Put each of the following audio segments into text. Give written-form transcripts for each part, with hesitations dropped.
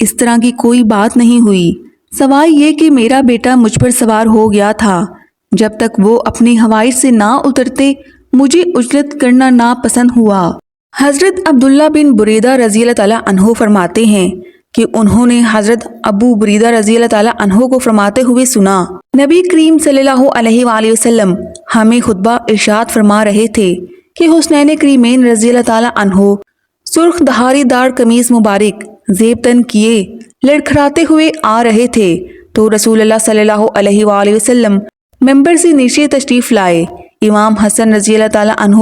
اس طرح کی کوئی بات نہیں ہوئی، سوائے یہ کہ میرا بیٹا مجھ پر سوار ہو گیا تھا۔ جب تک وہ اپنی ہوائش سے نہ اترتے مجھے اجرت کرنا ناپسند ہوا۔ حضرت عبداللہ بن بریدہ رضی اللہ تعالیٰ عنہ فرماتے ہیں کہ انہوں نے حضرت ابو بریدہ رضی اللہ تعالیٰ عنہ کو فرماتے ہوئے سنا، نبی کریم صلی اللہ علیہ وآلہ وسلم ہمیں خطبہ ارشاد فرما رہے تھے کہ حسنین کریمین رضی اللہ تعالیٰ عنہ سرخ دھاری دار قمیص مبارک زیب تن کیے لڑکھڑاتے ہوئے آ رہے تھے تو رسول اللہ صلی اللہ علیہ وآلہ وسلم ممبر سے نیچے تشریف لائے، امام حسن رضی اللہ تعالیٰ عنہ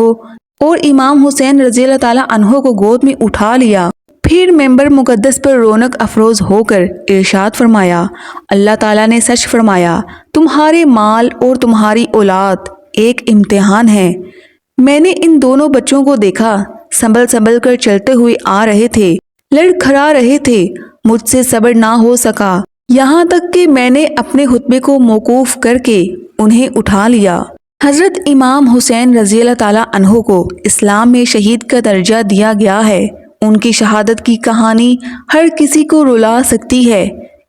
اور امام حسین رضی اللہ تعالیٰ عنہ کو گود میں اٹھا لیا، پھر ممبر مقدس پر رونق افروز ہو کر ارشاد فرمایا، اللہ تعالیٰ نے سچ فرمایا، تمہارے مال اور تمہاری اولاد ایک امتحان ہے۔ میں نے ان دونوں بچوں کو دیکھا، سنبھل کر چلتے ہوئے آ رہے تھے، لڑکھڑا رہے تھے، مجھ سے صبر نہ ہو سکا، یہاں تک کہ میں نے اپنے خطبے کو موقوف کر کے انہیں اٹھا لیا۔ حضرت امام حسین رضی اللہ تعالیٰ عنہ کو اسلام میں شہید کا درجہ دیا گیا ہے۔ ان کی شہادت کی کہانی ہر کسی کو رلا سکتی ہے۔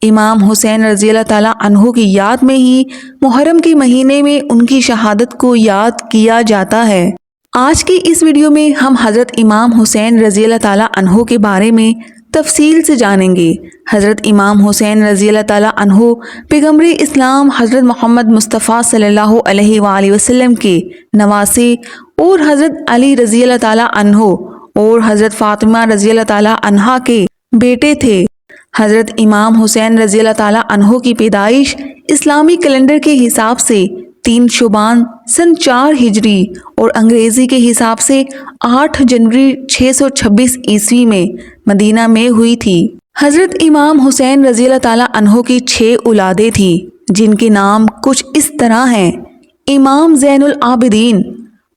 امام حسین رضی اللہ تعالیٰ عنہ کی یاد میں ہی محرم کے مہینے میں ان کی شہادت کو یاد کیا جاتا ہے۔ آج کی اس ویڈیو میں ہم حضرت امام حسین رضی اللہ تعالیٰ عنہ کے بارے میں تفصیل سے جانیں گے۔ حضرت امام حسین رضی اللہ تعالیٰ عنہ پیغمبر اسلام حضرت محمد مصطفیٰ صلی اللہ علیہ وآلہ وسلم کے نواسے اور حضرت علی رضی اللہ تعالیٰ عنہ اور حضرت فاطمہ رضی اللہ تعالیٰ عنہا کے بیٹے تھے۔ حضرت امام حسین رضی اللہ تعالیٰ عنہ کی پیدائش اسلامی کیلنڈر کے حساب سے 3 شعبان سن 4 ہجری اور انگریزی کے حساب سے 8 جنوری 626 عیسوی میں مدینہ میں ہوئی تھی۔ حضرت امام حسین رضی اللہ تعالیٰ عنہ کی 6 اولادیں تھیں، جن کے نام کچھ اس طرح ہیں: امام زین العابدین،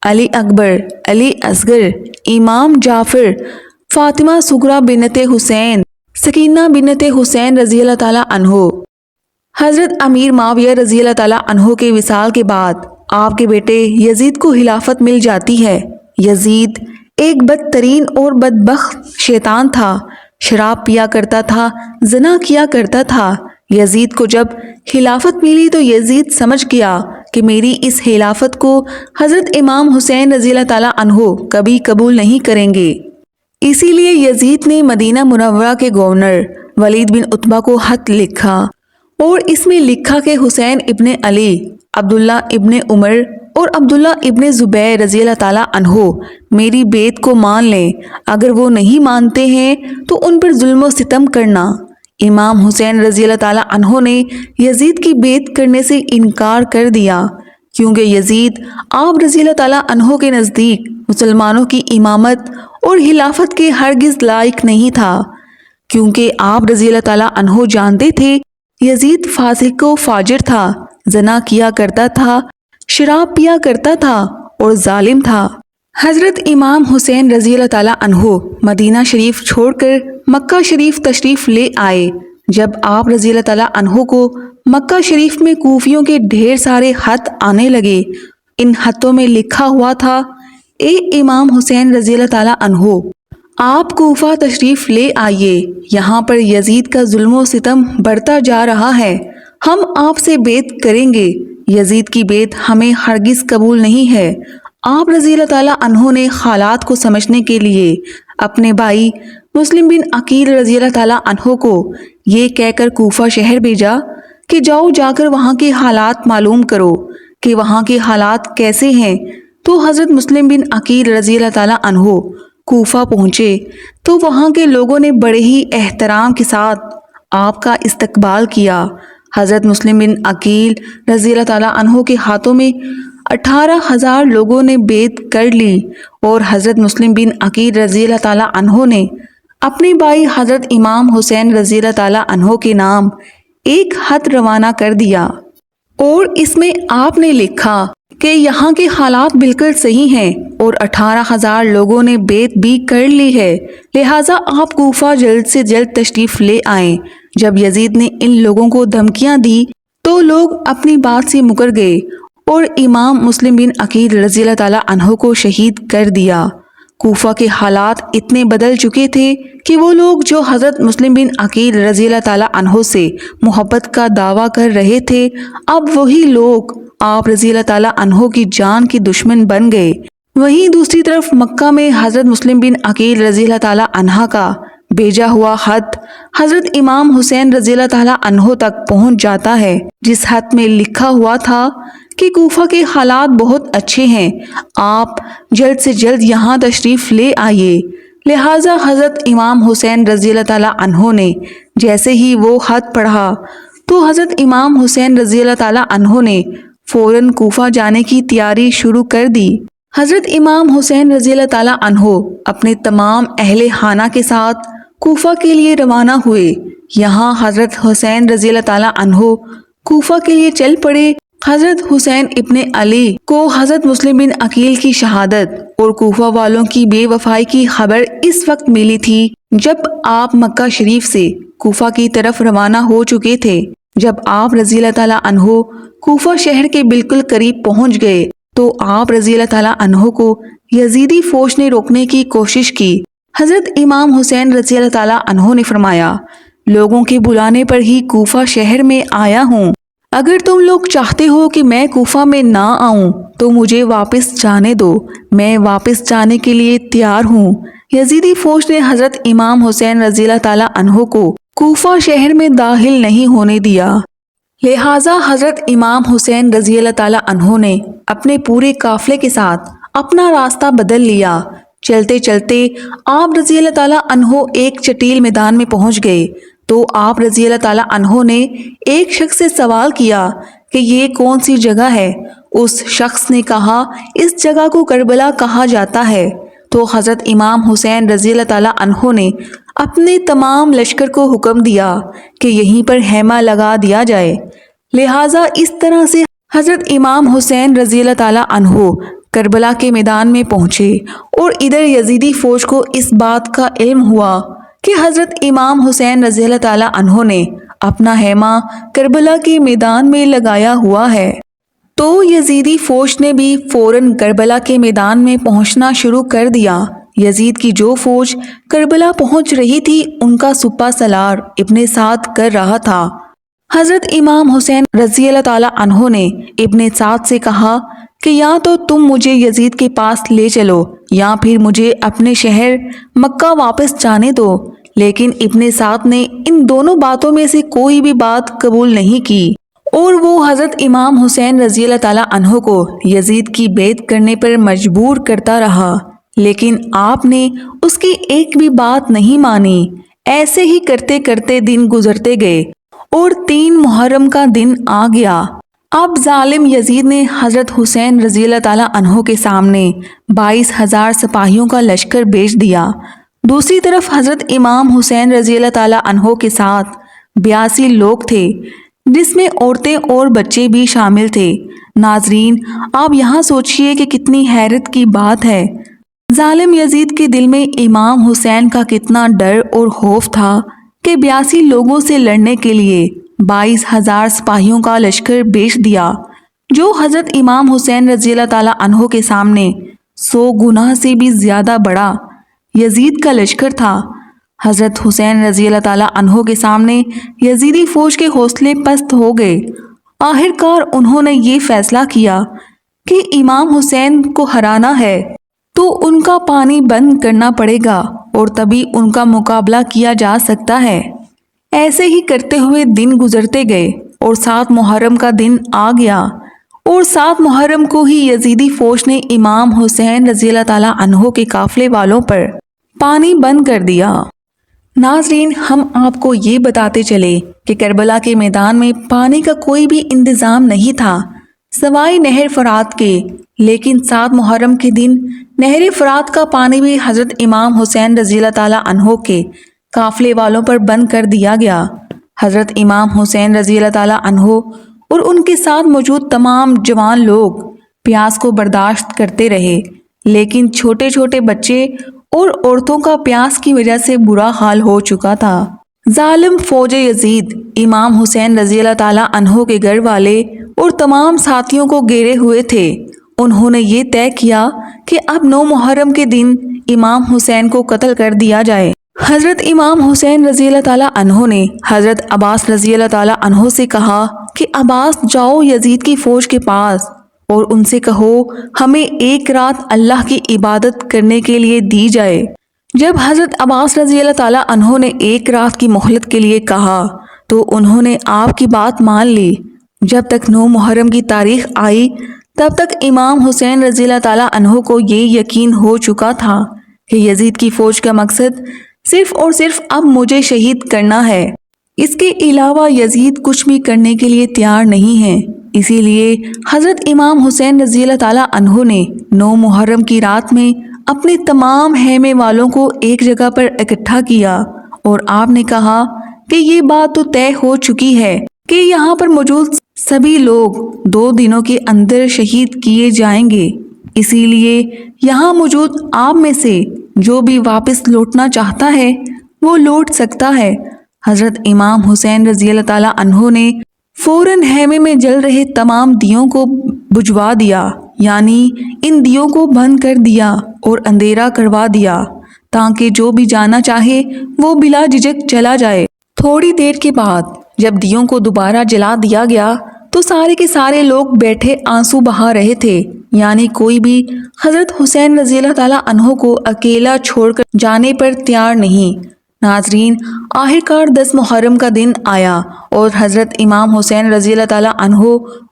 علی اکبر، علی اصغر، امام جعفر، فاطمہ صغریٰ بنت حسین، سکینہ بنت حسین رضی اللہ تعالیٰ عنہ۔ حضرت امیر معاویہ رضی اللہ تعالیٰ عنہ کے وصال کے بعد آپ کے بیٹے یزید کو خلافت مل جاتی ہے۔ یزید ایک بدترین اور بدبخت شیطان تھا، شراب پیا کرتا تھا، زنا کیا کرتا تھا۔ یزید کو جب خلافت ملی تو یزید سمجھ گیا کہ میری اس خلافت کو حضرت امام حسین رضی اللہ تعالیٰ عنہ کبھی قبول نہیں کریں گے۔ اسی لیے یزید نے مدینہ منورہ کے گورنر ولید بن عتبہ کو خط لکھا اور اس میں لکھا کہ حسین ابن علی، عبداللہ ابن عمر اور عبداللہ ابن زبیر رضی اللہ تعالیٰ عنہ میری بیعت کو مان لیں، اگر وہ نہیں مانتے ہیں تو ان پر ظلم و ستم کرنا۔ امام حسین رضی اللہ تعالیٰ عنہ نے یزید کی بیعت کرنے سے انکار کر دیا، کیونکہ یزید آپ رضی اللہ تعالیٰ عنہ کے نزدیک مسلمانوں کی امامت اور خلافت کے ہرگز لائق نہیں تھا، کیونکہ آپ رضی اللہ تعالیٰ عنہ جانتے تھے یزید فاسق و فاجر تھا، زنا کیا کرتا تھا، شراب پیا کرتا تھا اور ظالم تھا۔ حضرت امام حسین رضی اللہ تعالیٰ عنہ مدینہ شریف چھوڑ کر مکہ شریف تشریف لے آئے۔ جب آپ رضی اللہ تعالیٰ عنہ کو مکہ شریف میں کوفیوں کے ڈھیر سارے خط آنے لگے، ان خطوں میں لکھا ہوا تھا: اے امام حسین رضی اللہ تعالیٰ عنہ، آپ کوفہ تشریف لے آئیے، یہاں پر یزید کا ظلم و ستم بڑھتا جا رہا ہے، ہم آپ سے بیعت کریں گے، یزید کی بیعت ہمیں ہرگز قبول نہیں ہے۔ آپ رضی اللہ تعالیٰ عنہ نے حالات کو سمجھنے کے لیے اپنے بھائی مسلم بن عقیل رضی اللہ تعالیٰ عنہ کو یہ کہہ کر کوفہ شہر بھیجا کہ جا کر وہاں کے حالات معلوم کرو کہ وہاں کے حالات کیسے ہیں۔ تو حضرت مسلم بن عقیل رضی اللہ تعالیٰ عنہ کوفہ پہنچے تو وہاں کے لوگوں نے بڑے ہی احترام کے ساتھ آپ کا استقبال کیا۔ حضرت مسلم بن عقیل رضی اللہ تعالیٰ عنہ کے ہاتھوں میں 18,000 لوگوں نے بیعت کر لی اور حضرت مسلم بن عقیل رضی اللہ تعالیٰ عنہ نے اپنے بھائی حضرت امام حسین رضی اللہ تعالیٰ عنہ کے نام ایک خط روانہ کر دیا اور اس میں آپ نے لکھا کہ یہاں کے حالات بالکل صحیح ہیں اور 18,000 لوگوں نے بیعت بھی کر لی ہے، لہٰذا آپ کوفہ جلد سے جلد تشریف لے آئیں۔ جب یزید نے ان لوگوں کو دھمکیاں دی تو لوگ اپنی بات سے مکر گئے اور امام مسلم بن عقیل رضی اللہ تعالیٰ عنہ کو شہید کر دیا۔ کوفہ کے حالات اتنے بدل چکے تھے کہ وہ لوگ جو حضرت مسلم بن عقیل رضی اللہ تعالیٰ عنہ سے محبت کا دعویٰ کر رہے تھے، اب وہی لوگ آپ رضی اللہ تعالیٰ عنہ کی جان کی دشمن بن گئے۔ وہیں دوسری طرف مکہ میں حضرت مسلم بن عقیل رضی اللہ تعالیٰ عنہ کا بھیجا ہوا خط حضرت امام حسین رضی اللہ تعالیٰ عنہ تک پہنچ جاتا ہے، جس خط میں لکھا ہوا تھا کہ کوفہ کے حالات بہت اچھے ہیں، آپ جلد سے جلد یہاں تشریف لے آئیے۔ لہٰذا حضرت امام حسین رضی اللہ تعالیٰ عنہ نے جیسے ہی وہ خط پڑھا تو حضرت امام حسین رضی اللہ تعالیٰ عنہ نے فوراً کوفہ جانے کی تیاری شروع کر دی۔ حضرت امام حسین رضی اللہ تعالیٰ عنہ اپنے تمام اہل خانہ کے ساتھ کوفہ کے لیے روانہ ہوئے۔ یہاں حضرت حسین رضی اللہ تعالیٰ عنہ کوفہ کے لیے چل پڑے۔ حضرت حسین ابن علی کو حضرت مسلم بن عقیل کی شہادت اور کوفہ والوں کی بے وفائی کی خبر اس وقت ملی تھی جب آپ مکہ شریف سے کوفہ کی طرف روانہ ہو چکے تھے۔ جب آپ رضی اللہ تعالیٰ عنہ کوفہ شہر کے بالکل قریب پہنچ گئے تو آپ رضی اللہ تعالیٰ عنہ کو یزیدی فوج نے روکنے کی کوشش کی۔ حضرت امام حسین رضی اللہ تعالیٰ عنہ نے فرمایا، لوگوں کے بلانے پر ہی کوفہ شہر میں آیا ہوں، اگر تم لوگ چاہتے ہو کہ میں کوفہ میں نہ آؤں تو مجھے واپس جانے دو، میں واپس جانے کے لیے تیار ہوں۔ یزیدی فوج نے حضرت امام حسین رضی اللہ تعالیٰ عنہ کو کوفہ شہر میں داخل نہیں ہونے دیا۔ لہٰذا حضرت امام حسین رضی اللہ تعالیٰ عنہ نے اپنے پورے قافلے کے ساتھ اپنا راستہ بدل لیا۔ چلتے چلتے آپ رضی اللہ تعالیٰ عنہ ایک چٹیل میدان میں پہنچ گئے تو آپ رضی اللہ تعالیٰ عنہ نے ایک شخص سے سوال کیا کہ یہ کون سی جگہ ہے؟ اس شخص نے کہا اس جگہ کو کربلا کہا جاتا ہے۔ تو حضرت امام حسین رضی اللہ تعالیٰ عنہ نے اپنے تمام لشکر کو حکم دیا کہ یہیں پر خیمہ لگا دیا جائے۔ لہٰذا اس طرح سے حضرت امام حسین رضی اللہ تعالیٰ عنہ کربلا کے میدان میں پہنچے اور ادھر یزیدی فوج کو اس بات کا علم ہوا کہ حضرت امام حسین رضی اللہ تعالیٰ عنہ نے اپنا خیمہ کربلا کے میدان میں لگایا ہوا ہے۔ تو یزیدی فوج نے بھی فوراً کربلا کے میدان میں پہنچنا شروع کر دیا۔ یزید کی جو فوج کربلا پہنچ رہی تھی ان کا سپہ سالار ابن سعد کر رہا تھا۔ حضرت امام حسین رضی اللہ تعالیٰ عنہ نے ابن سعد سے کہا کہ یا تو تم مجھے یزید کے پاس لے چلو یا پھر مجھے اپنے شہر مکہ واپس جانے دو، لیکن ابن سعد نے ان دونوں باتوں میں سے کوئی بھی بات قبول نہیں کی اور وہ حضرت امام حسین رضی اللہ تعالیٰ عنہ کو یزید کی بیعت کرنے پر مجبور کرتا رہا، لیکن آپ نے اس کی ایک بھی بات نہیں مانی۔ ایسے ہی کرتے کرتے دن گزرتے گئے اور 3 محرم کا دن آ گیا۔ اب ظالم یزید نے حضرت حسین رضی اللہ تعالیٰ عنہ کے سامنے 22,000 سپاہیوں کا لشکر بھیج دیا۔ دوسری طرف حضرت امام حسین رضی اللہ تعالیٰ عنہ کے ساتھ 82 لوگ تھے، جس میں عورتیں اور بچے بھی شامل تھے۔ ناظرین، آپ یہاں سوچئے کہ کتنی حیرت کی بات ہے۔ ظالم یزید کے دل میں امام حسین کا کتنا ڈر اور خوف تھا کہ 82 لوگوں سے لڑنے کے لیے 22,000 سپاہیوں کا لشکر بھیج دیا، جو حضرت امام حسین رضی اللہ تعالیٰ عنہ کے سامنے 100 گنا سے بھی زیادہ بڑا یزید کا لشکر تھا۔ حضرت حسین رضی اللہ تعالیٰ عنہ کے سامنے یزیدی فوج کے حوصلے پست ہو گئے۔ آخر کار انہوں نے یہ فیصلہ کیا کہ امام حسین کو ہرانا ہے تو ان کا پانی بند کرنا پڑے گا اور تبھی ان کا مقابلہ کیا جا سکتا ہے۔ ایسے ہی کرتے ہوئے دن گزرتے گئے اور 7 محرم کا دن آ گیا اور 7 محرم کو ہی یزیدی فوج نے امام حسین رضی اللہ تعالیٰ عنہ کے قافلے والوں پر پانی بند کر دیا۔ ناظرین، ہم آپ کو یہ بتاتے چلے کہ کربلا کے میدان میں پانی کا کوئی بھی انتظام نہیں تھا سوائے نہر فرات کے، لیکن 7 محرم کے دن نہر فرات کا پانی بھی حضرت امام حسین رضی اللہ تعالیٰ عنہ کے قافلے والوں پر بند کر دیا گیا۔ حضرت امام حسین رضی اللہ تعالیٰ عنہ اور ان کے ساتھ موجود تمام جوان لوگ پیاس کو برداشت کرتے رہے، لیکن چھوٹے چھوٹے بچے اور عورتوں کا پیاس کی وجہ سے برا حال ہو چکا تھا۔ ظالم فوج یزید امام حسین رضی اللہ تعالیٰ عنہ کے گھر والے اور تمام ساتھیوں کو گھیرے ہوئے تھے۔ انہوں نے یہ طے کیا کہ اب 9 محرم کے دن امام حسین کو قتل کر دیا جائے۔ حضرت امام حسین رضی اللہ تعالیٰ عنہ نے حضرت عباس رضی اللہ تعالیٰ عنہ سے کہا کہ عباس جاؤ یزید کی فوج کے پاس اور ان سے کہو ہمیں ایک رات اللہ کی عبادت کرنے کے لیے دی جائے۔ جب حضرت عباس رضی اللہ تعالیٰ عنہ نے ایک رات کی مہلت کے لیے کہا تو انہوں نے آپ کی بات مان لی۔ جب تک 9 محرم کی تاریخ آئی تب تک امام حسین رضی اللہ تعالیٰ عنہ کو یہ یقین ہو چکا تھا کہ یزید کی فوج کا مقصد صرف اور صرف اب مجھے شہید کرنا ہے، اس کے علاوہ یزید کچھ بھی کرنے کے لیے تیار نہیں ہے۔ اسی لیے حضرت امام حسین رضی اللہ تعالیٰ عنہ نے 9 محرم کی رات میں اپنے تمام خیمے والوں کو ایک جگہ پر اکٹھا کیا اور آپ نے کہا کہ یہ بات تو طے ہو چکی ہے کہ یہاں پر موجود سبھی لوگ 2 دنوں کے اندر شہید کیے جائیں گے، اسی لیے یہاں موجود آپ میں سے جو بھی واپس لوٹنا چاہتا ہے وہ لوٹ سکتا ہے۔ حضرت امام حسین رضی اللہ تعالیٰ عنہ نے فوراً خیمے میں جل رہے تمام دیوں کو بجھوا دیا، یعنی ان دیوں کو بند کر دیا اور اندھیرا کروا دیا تاکہ جو بھی جانا چاہے وہ بلا جھجک چلا جائے۔ تھوڑی دیر کے بعد جب دیوں کو دوبارہ جلا دیا گیا تو سارے کے سارے لوگ بیٹھے آنسو بہا رہے تھے، یعنی کوئی بھی حضرت حسین رضی اللہ تعالیٰ عنہ کو اکیلا چھوڑ کر جانے پر تیار نہیں۔ ناظرین، آخرکار 10 محرم کا دن آیا اور حضرت امام حسین رضی اللہ تعالیٰ عنہ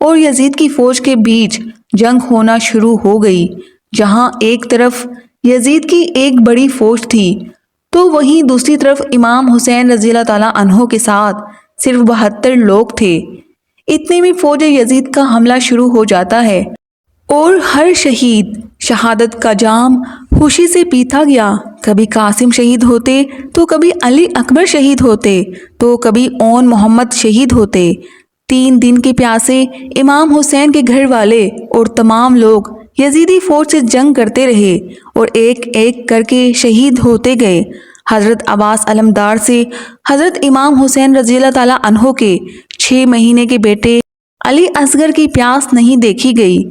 اور یزید کی فوج کے بیچ جنگ ہونا شروع ہو گئی۔ جہاں ایک طرف یزید کی ایک بڑی فوج تھی تو وہیں دوسری طرف امام حسین رضی اللہ تعالیٰ عنہ کے ساتھ صرف 72 لوگ تھے۔ اتنے میں فوج یزید کا حملہ شروع ہو جاتا ہے اور ہر شہید شہادت کا جام خوشی سے پیتا گیا۔ کبھی قاسم شہید ہوتے تو کبھی علی اکبر شہید ہوتے تو کبھی اون محمد شہید ہوتے۔ 3 دن کے پیاسے امام حسین کے گھر والے اور تمام لوگ یزیدی فوج سے جنگ کرتے رہے اور ایک ایک کر کے شہید ہوتے گئے۔ حضرت عباس علمدار سے حضرت امام حسین رضی اللہ تعالیٰ عنہ کے 6 مہینے کے بیٹے علی اصغر کی پیاس نہیں دیکھی گئی۔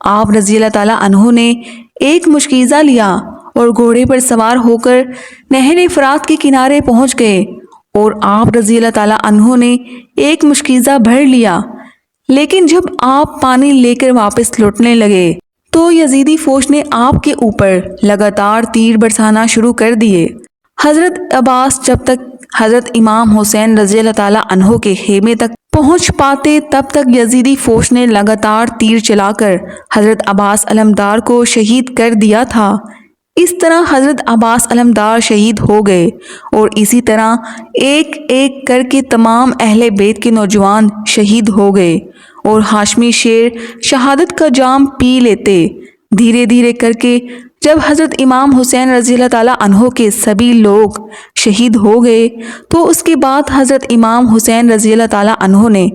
آپ رضی اللہ تعالیٰ عنہ نے ایک مشکیزہ لیا اور گھوڑے پر سوار ہو کر نہر فرات کے کنارے پہنچ گئے اور آپ رضی اللہ تعالیٰ عنہ نے ایک مشکیزہ بھر لیا، لیکن جب آپ پانی لے کر واپس لوٹنے لگے تو یزیدی فوج نے آپ کے اوپر لگاتار تیر برسانا شروع کر دیے۔ حضرت عباس جب تک حضرت امام حسین رضی اللہ تعالیٰ عنہ کے خیمے تک پہنچ پاتے تب تک یزیدی فوج نے لگاتار تیر چلا کر حضرت عباس علمدار کو شہید کر دیا تھا۔ اس طرح حضرت عباس علمدار شہید ہو گئے اور اسی طرح ایک ایک کر کے تمام اہل بیت کے نوجوان شہید ہو گئے اور ہاشمی شیر شہادت کا جام پی لیتے۔ دھیرے دھیرے کر کے جب حضرت امام حسین رضی اللہ تعالیٰ عنہ کے سبھی لوگ شہید ہو گئے تو اس کے بعد حضرت امام حسین رضی اللہ تعالیٰ عنہ نے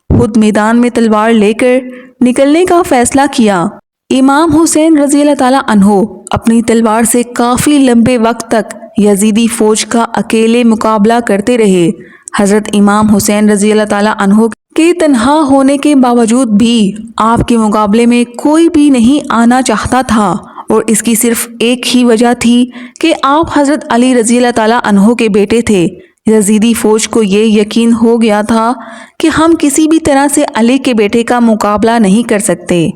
خود میدان میں تلوار لے کر نکلنے کا فیصلہ کیا۔ امام حسین رضی اللہ تعالیٰ عنہ اپنی تلوار سے کافی لمبے وقت تک یزیدی فوج کا اکیلے مقابلہ کرتے رہے۔ حضرت امام حسین رضی اللہ تعالیٰ عنہ کے تنہا ہونے کے باوجود بھی آپ کے مقابلے میں کوئی بھی نہیں آنا چاہتا تھا، اور اس کی صرف ایک ہی وجہ تھی کہ آپ حضرت علی رضی اللہ تعالیٰ عنہ کے بیٹے تھے۔ یزیدی فوج کو یہ یقین ہو گیا تھا کہ ہم کسی بھی طرح سے علی کے بیٹے کا مقابلہ نہیں کر سکتے،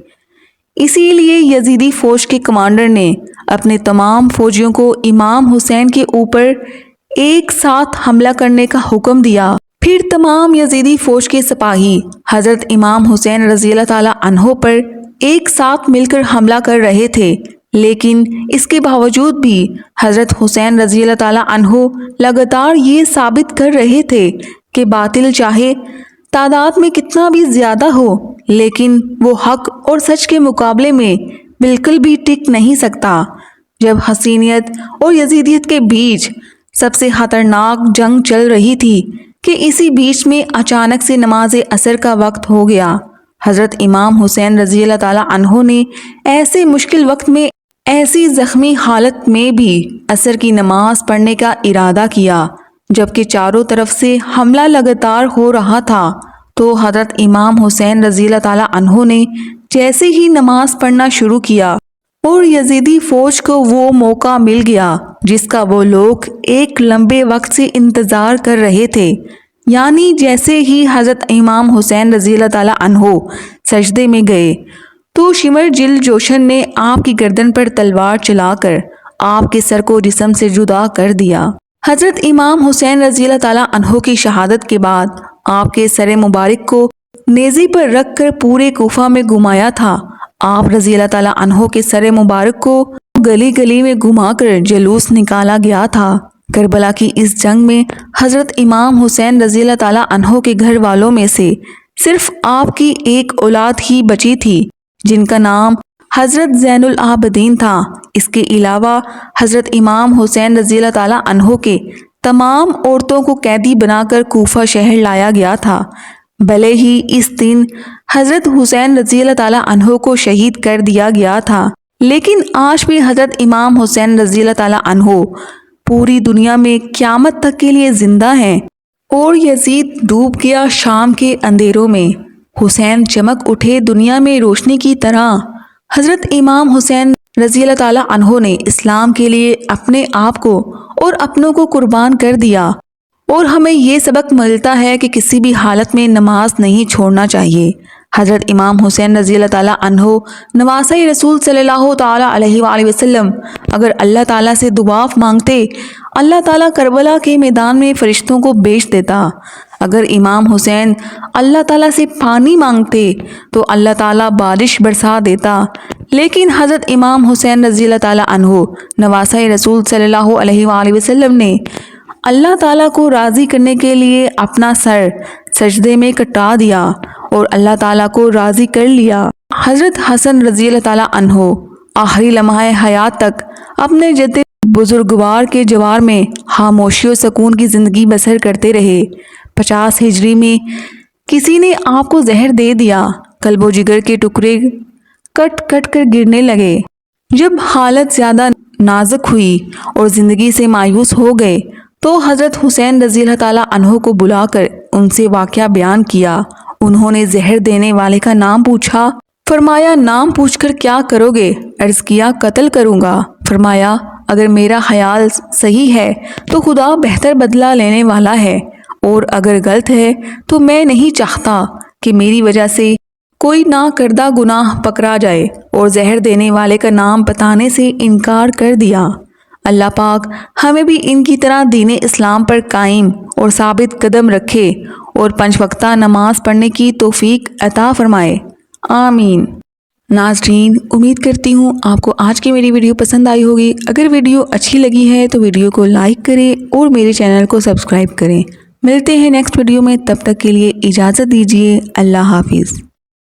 اسی لیے یزیدی فوج کے کمانڈر نے اپنے تمام فوجیوں کو امام حسین کے اوپر ایک ساتھ حملہ کرنے کا حکم دیا۔ پھر تمام یزیدی فوج کے سپاہی حضرت امام حسین رضی اللہ تعالیٰ عنہ پر ایک ساتھ مل کر حملہ کر رہے تھے، لیکن اس کے باوجود بھی حضرت حسین رضی اللہ تعالیٰ عنہ لگاتار یہ ثابت کر رہے تھے کہ باطل چاہے تعداد میں کتنا بھی زیادہ ہو لیکن وہ حق اور سچ کے مقابلے میں بالکل بھی ٹک نہیں سکتا۔ جب حسینیت اور یزیدیت کے بیچ سب سے خطرناک جنگ چل رہی تھی کہ اسی بیچ میں اچانک سے نماز عصر کا وقت ہو گیا۔ حضرت امام حسین رضی اللہ تعالیٰ عنہ نے ایسے مشکل وقت میں ایسی زخمی حالت میں بھی عصر کی نماز پڑھنے کا ارادہ کیا، جبکہ چاروں طرف سے حملہ لگاتار ہو رہا تھا۔ تو حضرت امام حسین رضی اللہ تعالیٰ عنہ نے جیسے ہی نماز پڑھنا شروع کیا اور یزیدی فوج کو وہ موقع مل گیا جس کا وہ لوگ ایک لمبے وقت سے انتظار کر رہے تھے، یعنی جیسے ہی حضرت امام حسین رضی اللہ تعالیٰ عنہ سجدے میں گئے تو شمر جل جوشن نے آپ کی گردن پر تلوار چلا کر آپ کے سر کو جسم سے جدا کر دیا۔ حضرت امام حسین رضی اللہ تعالیٰ عنہ کی شہادت کے بعد آپ کے سر مبارک کو نیزے پر رکھ کر پورے کوفہ میں گھمایا تھا۔ آپ رضی اللہ تعالیٰ عنہ کے سر مبارک کو گلی گلی میں گھما کر جلوس نکالا گیا تھا۔ کربلا کی اس جنگ میں حضرت امام حسین رضی اللہ تعالیٰ عنہ کے گھر والوں میں سے صرف آپ کی ایک اولاد ہی بچی تھی جن کا نام حضرت زین العابدین تھا۔ اس کے علاوہ حضرت امام حسین رضی اللہ تعالیٰ عنہ کے تمام عورتوں کو قیدی بنا کر کوفہ شہر لایا گیا تھا۔ بھلے ہی اس دن حضرت حسین رضی اللہ تعالیٰ عنہ کو شہید کر دیا گیا تھا، لیکن آج بھی حضرت امام حسین رضی اللہ تعالیٰ عنہ پوری دنیا میں قیامت تک کے لیے زندہ ہیں۔ اور یزید ڈوب گیا شام کے اندھیروں میں، حسین چمک اٹھے دنیا میں روشنی کی طرح۔ حضرت امام حسین رضی اللہ تعالیٰ عنہ نے اسلام کے لیے اپنے آپ کو اور اپنوں کو قربان کر دیا، اور ہمیں یہ سبق ملتا ہے کہ کسی بھی حالت میں نماز نہیں چھوڑنا چاہیے۔ حضرت امام حسین رضی اللہ تعالیٰ عنہ نواسہ رسول صلی اللہ تعالیٰ علیہ وآلہ وسلم اگر اللہ تعالیٰ سے دعا مانگتے، اللہ تعالیٰ کربلا کے میدان میں فرشتوں کو بھیج دیتا۔ اگر امام حسین اللہ تعالیٰ سے پانی مانگتے تو اللہ تعالیٰ بارش برسا دیتا، لیکن حضرت امام حسین رضی اللہ تعالیٰ عنہ نواسہ رسول صلی اللہ علیہ وآلہ وسلم نے اللہ تعالیٰ کو راضی کرنے کے لیے اپنا سر سجدے میں کٹا دیا اور اللہ تعالیٰ کو راضی کر لیا۔ حضرت حسن رضی اللہ تعالیٰ عنہ آخری لمحہ حیات تک اپنے جد بزرگوار کے جوار میں خاموشی و سکون کی زندگی بسر کرتے رہے۔ 50 ہجری میں کسی نے آپ کو زہر دے دیا، قلب و جگر کے ٹکڑے کٹ کٹ کر گرنے لگے۔ جب حالت زیادہ نازک ہوئی اور زندگی سے مایوس ہو گئے تو حضرت حسین رضی اللہ تعالیٰ عنہ کو بلا کر ان سے واقعہ بیان کیا۔ انہوں نے زہر دینے والے کا نام پوچھا، فرمایا نام پوچھ کر کیا کرو گے؟ عرض کیا قتل کروں گا۔ فرمایا اگر میرا خیال صحیح ہے تو خدا بہتر بدلہ لینے والا ہے، اور اگر غلط ہے تو میں نہیں چاہتا کہ میری وجہ سے کوئی نہ کردہ گناہ پکڑا جائے، اور زہر دینے والے کا نام بتانے سے انکار کر دیا۔ اللہ پاک ہمیں بھی ان کی طرح دین اسلام پر قائم اور ثابت قدم رکھے اور 5 وقتہ نماز پڑھنے کی توفیق عطا فرمائے، آمین۔ ناظرین، امید کرتی ہوں آپ کو آج کی میری ویڈیو پسند آئی ہوگی۔ اگر ویڈیو اچھی لگی ہے تو ویڈیو کو لائک کریں اور میرے چینل کو سبسکرائب کریں۔ ملتے ہیں نیکسٹ ویڈیو میں، تب تک کے لیے اجازت دیجیے، اللہ حافظ۔